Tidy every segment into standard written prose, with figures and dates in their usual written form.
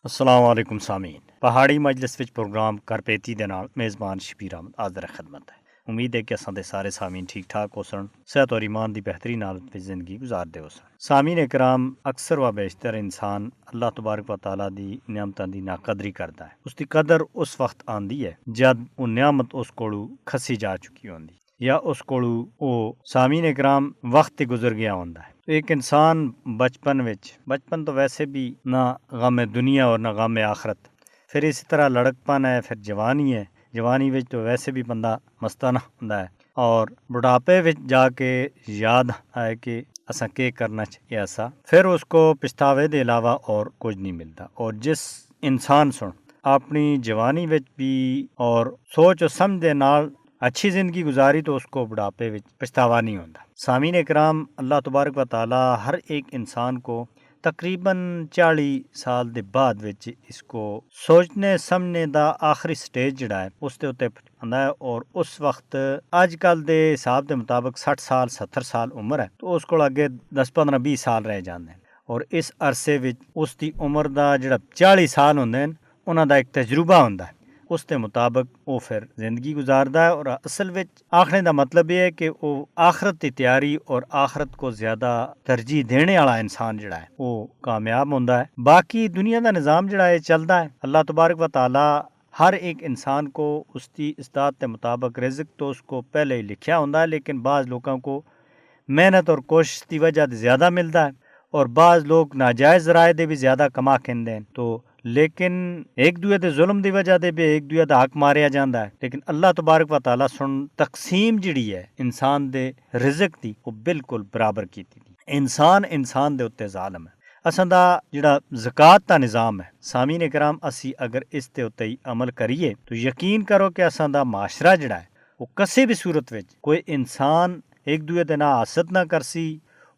السلام علیکم سامعین پہاڑی مجلس وچ پروگرام کرپیتی دے نال میزبان شبیر احمد حاضر خدمت ہے۔ امید ہے کہ اساں دے سارے سامعین ٹھیک ٹھاک ہو سن، صحت اور ایمان دی بہترین حالت وچ زندگی گزار دے ہو سن۔ سامعین اکرام، اکثر و بیشتر انسان اللہ تبارک و تعالیٰ دی نعمتاں دی ناقدری کردا ہے۔ اس دی قدر اس وقت آندی ہے جد وہ نعمت اس کولوں کھسی جا چکی ہوندی یا اس کولوں او سامعین اکرام وقت گزر گیا ہوندا ہے۔ ایک انسان بچپن تو ویسے بھی نہ غم دنیا اور نہ غم آخرت، پھر اسی طرح لڑکپن ہے، پھر جوانی ہے، جوانی وچ تو ویسے بھی بندہ مستانہ ہوندا ہے، اور بڑھاپے وچ جا کے یاد آئے کہ اساں کے کرنا چاہیے ایسا، پھر اس کو پچھتاوے دے علاوہ اور کچھ نہیں ملتا۔ اور جس انسان سن اپنی جوانی وچ بھی اور سوچ و سمجھ دے نال اچھی زندگی گزاری تو اس کو بڑھاپے وچ پچھتاوا نہیں ہوندا۔ سامعین اکرام، اللہ تبارک و تعالیٰ ہر ایک انسان کو تقریباً 40 سال دے بعد وچ اس کو سوچنے سمجھنے دا آخری سٹیج جڑا ہے اس دے اتنے پہنچاتا ہے، اور اس وقت اج کل دے حساب دے مطابق 60 سال 70 سال عمر ہے، تو اس کو اگے 10 15 20 سال رہ جاندے ہیں، اور اس عرصے وچ اس دی عمر دا جڑا 40 سال ہوندے ہیں انہاں دا ایک تجربہ ہوندا ہے، اس دے مطابق وہ پھر زندگی گزاردا ہے۔ اور اصل وچ آخنے دا مطلب یہ ہے کہ وہ آخرت کی تیاری اور آخرت کو زیادہ ترجیح دینے والا انسان جڑا ہے وہ کامیاب ہوندا ہے۔ باقی دنیا دا نظام جڑا ہے چلدا ہے، اللہ تبارک و تعالیٰ ہر ایک انسان کو اس کی استطاعت کے مطابق رزق تو اس کو پہلے ہی لکھیا ہوندا ہے، لیکن بعض لوگوں کو محنت اور کوشش کی وجہ سے زیادہ ملتا ہے، اور بعض لوگ ناجائز ذرائع دے بھی زیادہ کما کھیندے ہیں، تو لیکن ایک دوے دے ظلم دی وجہ دے بھی ایک دوے دا حق ماریا جاندا ہے۔ لیکن اللہ تبارک و تعالیٰ سن تقسیم جڑی ہے انسان دے رزق دی وہ بالکل برابر کیتی دی۔ انسان دے اتے ظالم ہے۔ اساں دا جڑا زکوٰۃ دا نظام ہے، سامعین اکرام، اسی اگر اس تے اتے ہی عمل کریے تو یقین کرو کہ اساں دا معاشرہ جڑا ہے وہ کسی بھی صورت وچ کوئی انسان ایک دوے دے نال حسد نہ کرسی،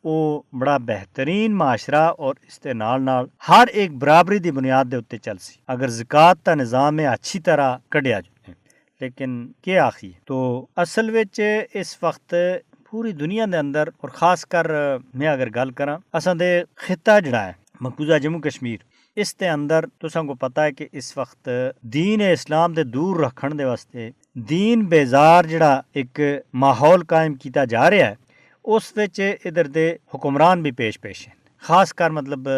وہ بڑا بہترین معاشرہ اور اس دے نال ہر ایک برابری دی بنیاد دے اتتے چل سی اگر زکوٰۃ دا نظام ہے اچھی طرح کڈیا جائے۔ لیکن کیا آخی تو اصل وچ اس وقت پوری دنیا دے اندر، اور خاص کر میں اگر گل کراں اساں دے خطہ جڑا ہے مقبوضہ جموں کشمیر، اس دے اندر تساں کو پتہ ہے کہ اس وقت دین اسلام دے دور رکھن دے واسطے دین بیزار جڑا ایک ماحول قائم کیتا جا رہا ہے، اس وچ ادھر دے حکمران بھی پیش ہیں، خاص کر مطلب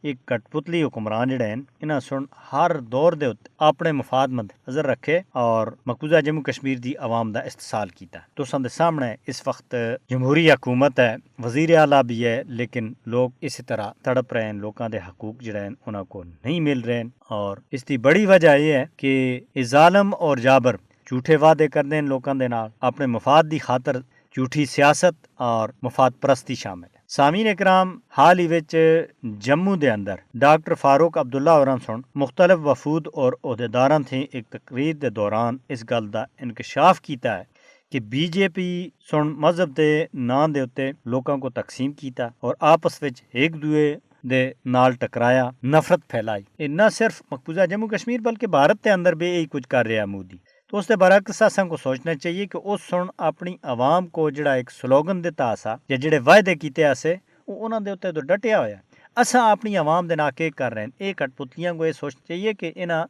ایک کٹ پتلی حکمران جڑے ہیں انہاں سن ہر دور دے اپنے مفاد مد نظر رکھے اور مقبوضہ جموں کشمیر دی عوام دا استحصال کیتا۔ تساں دے سامنے اس وقت جمہوری حکومت ہے، وزیر اعلیٰ بھی ہے، لیکن لوگ اسی طرح تڑپ رہے ہیں، لوکاں دے حقوق جڑے ہیں انہاں کو نہیں مل رہے ہیں، اور اس دی بڑی وجہ یہ ہے کہ ظالم اور جابر جھوٹے وعدے کرتے ہیں لوکاں دے نال، اپنے مفاد دی خاطر جھوٹی سیاست اور مفاد پرستی شامل ہے۔ سامعین اکرام، حال ہی وچ جموں دے اندر ڈاکٹر فاروق عبداللہ ہوراں سن مختلف وفود اور عہدیداراں تھیں ایک تقریر دے دوران اس گل دا انکشاف کیتا ہے کہ بی جے پی سن مذہب دے ناں دے اتے لوکاں کو تقسیم کیتا اور آپس وچ ایک دوے دے نال ٹکرایا، نفرت پھیلائی۔ یہ نہ صرف مقبوضہ جموں کشمیر بلکہ بھارت دے اندر بھی یہی کچھ کر رہا ہے مودی۔ تو اس دے برعکس اساں کو سوچنا چاہیے کہ اس سن اپنی عوام کو جڑا ایک سلوگن دیتا آسا یا جڑے وعدے کیتے آسے وہ انہاں دے اوتے تو ڈٹیا ہویا۔ اساں اپنی عوام دے نال کے کر رہے ہیں، ایک کٹ پتلیاں کو یہ سوچنا چاہیے کہ انہاں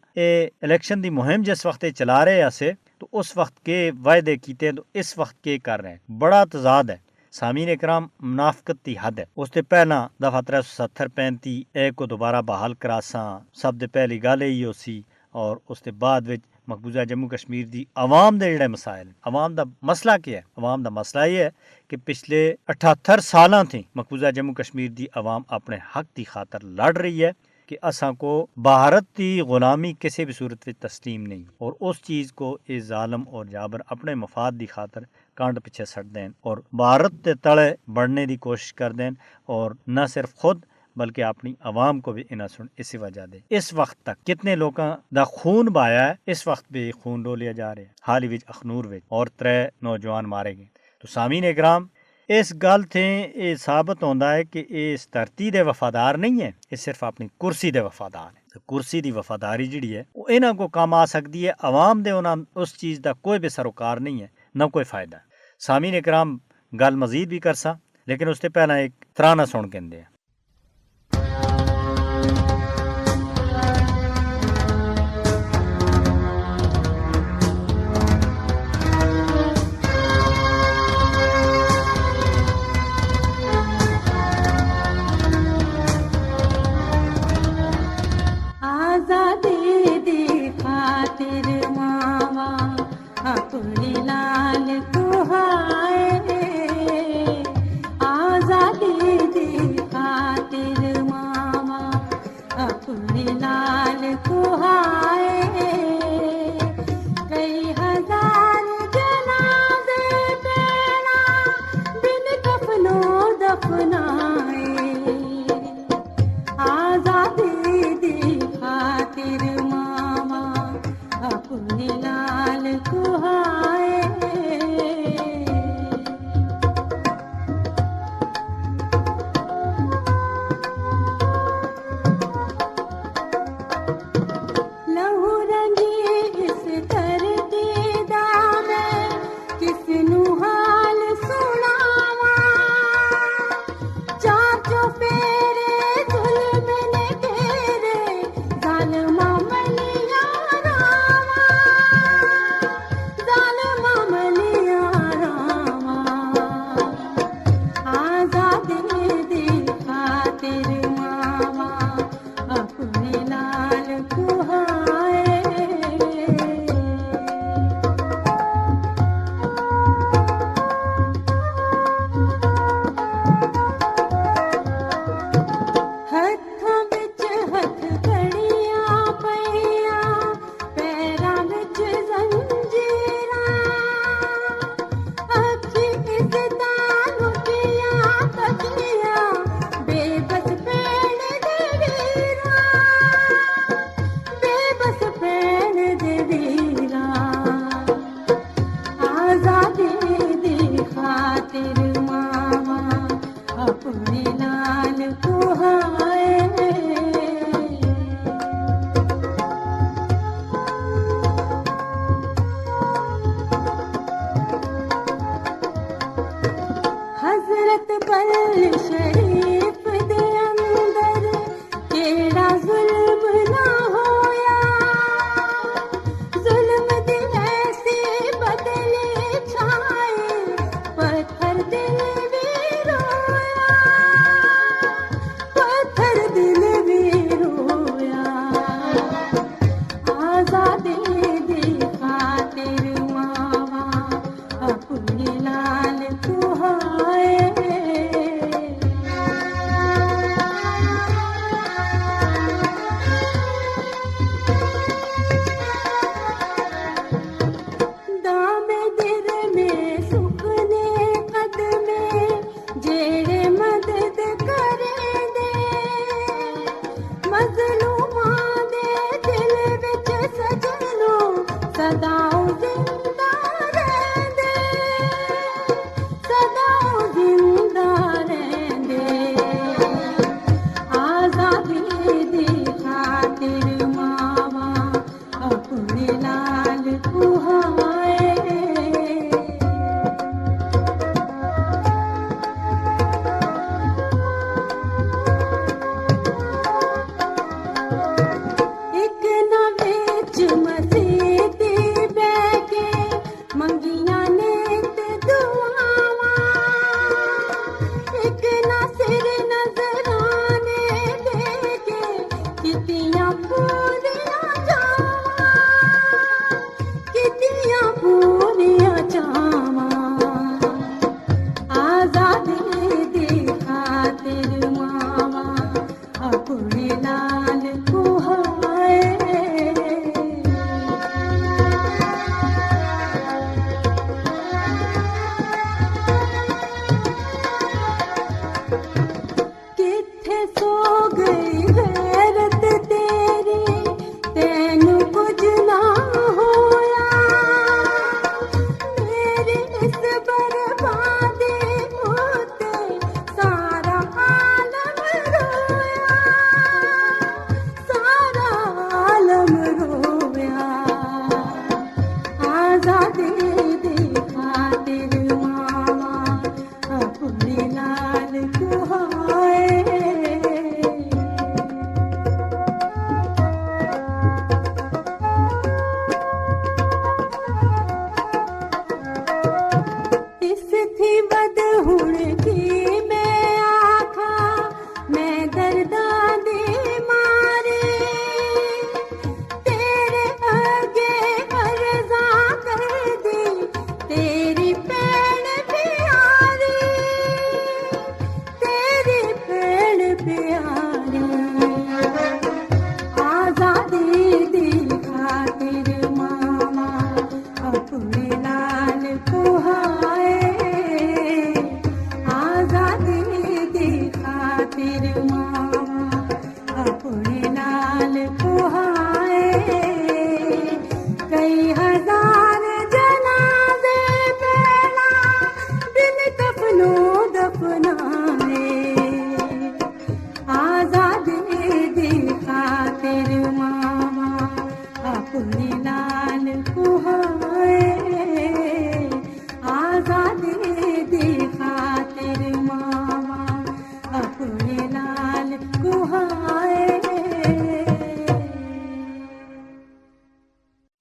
الیکشن دی مہم جس وقت چلا رہے آسے تو اس وقت کے وعدے کیتے تو اس وقت کے کر رہے ہیں، بڑا تضاد ہے۔ سامعین اکرام، منافقت دی حد ہے۔ اس تے پہلا دفعہ 370 35 ایک کو دوبارہ بحال کراساں سب دے پہلی گل یہی ہو سی، اور اس دے بعد وچ مقبوضہ جموں کشمیر دی عوام دے جڑے مسائل، عوام دا مسئلہ کیا ہے؟ عوام دا مسئلہ یہ ہے کہ پچھلے 78 سالاں تھی مقبوضہ جموں کشمیر دی عوام اپنے حق دی خاطر لڑ رہی ہے کہ اساں کو بھارت دی غلامی کسی بھی صورت وچ تسلیم نہیں، اور اس چیز کو یہ ظالم اور جابر اپنے مفاد دی خاطر کانڈ پیچھے سٹ دیں اور بھارت دے تلے بڑھنے دی کوشش کر دیں، اور نہ صرف خود بلکہ اپنی عوام کو بھی انہاں سن اسی وجہ دے اس وقت تک کتنے لوگاں دا خون بہایا ہے، اس وقت بھی خون ڈولیا جا رہا ہے۔ حال ہی وچ اخنور وچ اور 3 نوجوان مارے گئے۔ تو سامعین اکرام، اس گل تھے یہ ثابت ہوندا ہے کہ اس دھرتی دے وفادار نہیں ہے، یہ صرف اپنی کرسی دے وفادار ہے۔ کرسی دی وفاداری جڑی ہے وہ انہاں کو کام آ سکتی ہے، عوام دے انہاں اس چیز دا کوئی بھی سروکار نہیں ہے، نہ کوئی فائدہ۔ سامعین اکرام، گل مزید بھی کرساں لیکن اس تے پہلا ایک ترانہ سن کے دے۔ آزادی دی خاطر ماوا اپنے لال کو ہائے، آزادی دی خاطر ماوا اپنے لال کو ہائے، کئی ہزار جنازے پیڑا بن کفنوں دفنائے، آزادی دی خاطر ماما اپنے لال کو ہائے۔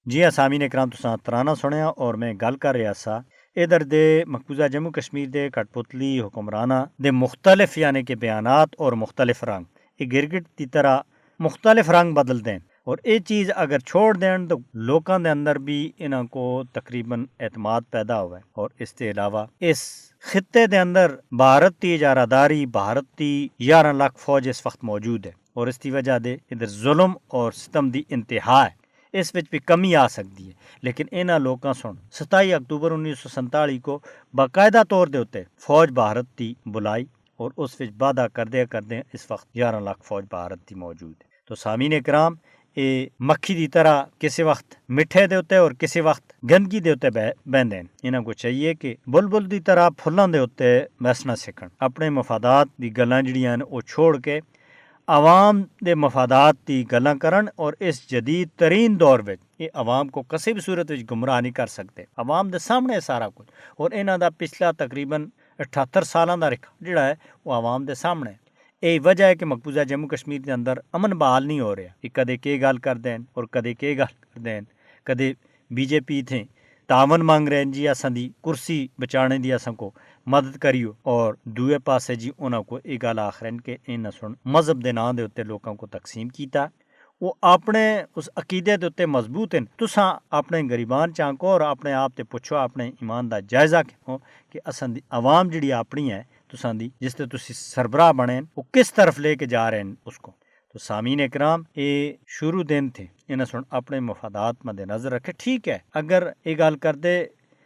جی ہاں سامعین اکرام تساں ترانہ سنیا اور میں گل کر رہا سا ادھر دے مقبوضہ جموں کشمیر دے کٹپتلی حکمرانہ دے مختلف یعنی کہ بیانات اور مختلف رنگ یہ گرگٹ کی طرح مختلف رنگ بدل دیں اور یہ چیز اگر چھوڑ دین تو لوکاں دے اندر بھی انہاں کو تقریباً اعتماد پیدا ہوا ہے اور اس کے علاوہ اس خطے دے اندر بھارت کی اجارہ داری بھارت کی 11 لاکھ فوج اس وقت موجود ہے اور اس کی وجہ دے ادھر ظلم اور ستم دی انتہا ہے اس وچ بھی کمی آ سکتی ہے لیکن انہاں لوکاں سن 27 اکتوبر 1947 کو باقاعدہ طور دے اتے فوج بھارت دی بلائی اور اس وچ وعدہ کردے اس وقت 11 لاکھ فوج بھارت دی موجود ہے تو سامعین اکرام یہ مکھی دی طرح کسی وقت میٹھے دے اتے اور کسی وقت گندگی دے اتے بہندے انہاں کو چاہیے کہ بلبل دی طرح پھلاں دے اتے بیسنا سیکھن اپنے مفادات دی گلاں جڑیاں وہ چھوڑ کے عوام دے مفادات دی گلاں کرن اور اس جدید ترین دور وچ یہ عوام کو کسی بھی صورت وچ گمراہ نہیں کر سکتے عوام دے سامنے سارا کچھ اور انہاں دا پچھلا تقریباً 78 سالاں دا ریکارڈ جڑا ہے وہ عوام دے سامنے یہی وجہ ہے کہ مقبوضہ جموں کشمیر دے اندر امن بحال نہیں ہو رہا کہ کدے کے گل کر دین اور کدے کے گل کر دین کدے بی جے پی تھے تعاون مانگ رہے ہیں جی اساں دی کرسی بچانے دی اساں کو مدد کریو اور دوے پاسے جی انہاں کو یہ گل آخرین کہ انہاں سن مذہب دے نام دے اتنے لوکاں کو تقسیم کیتا وہ اپنے اس عقیدے دے اتنے مضبوط ہیں تساں اپنے غریبان چانکو اور اپنے آپ تے پوچھو اپنے ایمان دا جائزہ کرو کہ اساں دی عوام جڑی اپنی ہے تساں دی جس تے تسی سربراہ بنے وہ کس طرف لے کے جا رہے ہیں اس کو تو سامعین اکرام یہ شروع دن تھے انہاں سن اپنے مفادات مد نظر رکھے ٹھیک ہے اگر یہ گل کر دے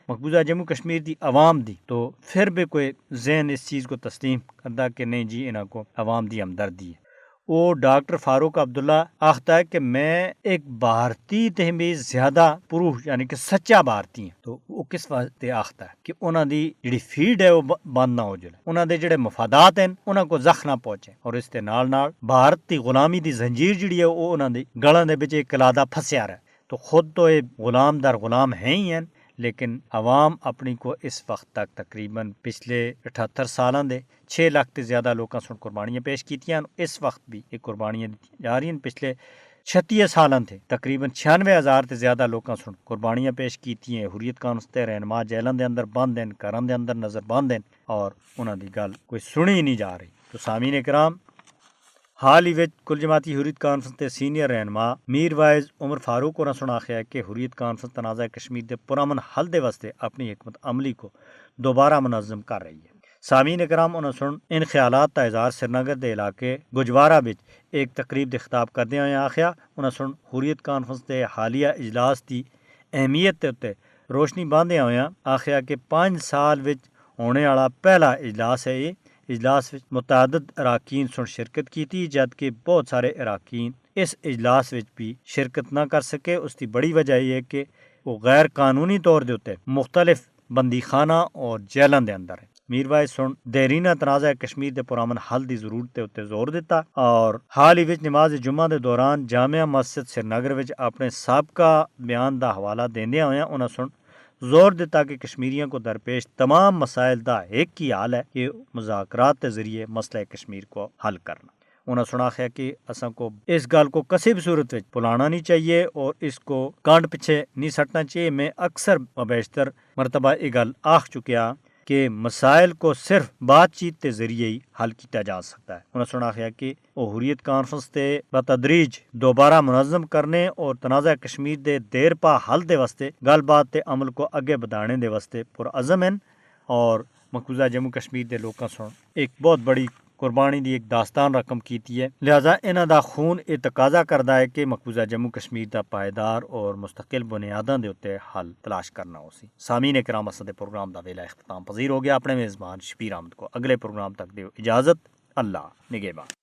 مقبوضہ جموں کشمیر دی عوام دی تو پھر بھی کوئی ذہن اس چیز کو تسلیم کردا کہ نہیں جی انہاں کو عوام دی ہمدردی ہے وہ ڈاکٹر فاروق عبداللہ آختا ہے کہ میں ایک بھارتی تہمیز زیادہ پروح یعنی کہ سچا بھارتی ہیں تو وہ کس واسطے آختا ہے کہ انہاں دی جڑی فیڈ ہے وہ بند نہ ہو جائے انہاں دے جڑے مفادات ہیں انہاں کو زخم نہ پہنچے اور اس دے نال بھارت دی غلامی دی زنجیر جڑی ہے وہ انہاں دی گلاں دے وچ ایک قلادہ پھسیا رہے تو خود تو یہ غلام در غلام ہی ہیں لیکن عوام اپنی کو اس وقت تک تقریباً پچھلے 78 سالاں دے 6 لاکھ تے زیادہ لوکاں سن قربانیاں پیش کیتیاں اس وقت بھی یہ قربانیاں جا رہی ہیں پچھلے 36 سالاں تھے تقریباً 96,000 تے زیادہ لوکاں سن قربانیاں پیش کیتی ہیں حریت کانفرنس تے رہنما جیلاں دے اندر بند ہیں گھراں دے اندر نظر بند ہیں اور انہاں دی گل کوئی سنی نہیں جا رہی تو سامعین اکرام حال ہی وچ کل جماعتی حریت کانفرنس تے سینئر رہنما میر وائز عمر فاروق اور سنا آخیا کہ حریت کانفرنس تنازع کشمیر دے پرامن حل دے واسطے اپنی حکمت عملی کو دوبارہ منظم کر رہی ہے سامعین اکرام انہوں سن ان خیالات کا اظہار سری نگر دے علاقے گجوارہ وچ ایک تقریب دے خطاب کردے ہوئے آخیا انہوں سن حریت کانفرنس دے حالیہ اجلاس دی اہمیت تے اتنے روشنی باندھے ہوئے آخیا کہ 5 سال وچ ہونے والا پہلا اجلاس ہے یہ اجلاس وچ متعدد اراکین سن شرکت کی تھی جبکہ بہت سارے اراکین اس اجلاس وچ بھی شرکت نہ کر سکے اس کی بڑی وجہ یہ ہے کہ وہ غیر قانونی طور دے اتنے مختلف بندی خانہ اور جیلاں دے اندر ہیں میر وائز سن دیرینہ تنازع کشمیر دے پرامن حل دی ضرورت تے اتنے زور دیتا اور حال ہی وچ نماز جمعہ دے دوران جامعہ مسجد سری نگر وچ اپنے سابقہ بیان دا حوالہ دیندیاں ہوئے انہاں سن زور دیتا کہ کشمیریوں کو درپیش تمام مسائل دا ایک ہی حال ہے کہ مذاکرات کے ذریعے مسئلہ کشمیر کو حل کرنا انہوں نے سنا ہے کہ اساں کو اس گل کو کسی بھی صورت وچ بلانا نہیں چاہیے اور اس کو کانڈ پیچھے نہیں سٹنا چاہیے میں اکثر بیشتر مرتبہ یہ گل آخ چکیا کہ مسائل کو صرف بات چیت کے ذریعے ہی حل کیا جا سکتا ہے انہوں نے سنا ہے کہ وہ حریت کانفرنس تے بتدریج دوبارہ منظم کرنے اور تنازع کشمیر دے دیر پا حل دے واسطے گل بات تے عمل کو اگے بڑھانے دے واسطے پرعزم ہیں اور مقبوضہ جموں کشمیر دے لوکاں سن ایک بہت بڑی قربانی دی ایک داستان رقم کیتی ہے لہذا انہاں دا خون یہ تقاضا کردا ہے کہ مقبوضہ جموں کشمیر دا پائیدار اور مستقل بنیاداں دے اوتے حل تلاش کرنا ہو سی سامعین اکرام اساں دے پروگرام دا ویلا اختتام پذیر ہو گیا اپنے میزبان شبیر احمد کو اگلے پروگرام تک دیو اجازت اللہ نگہبان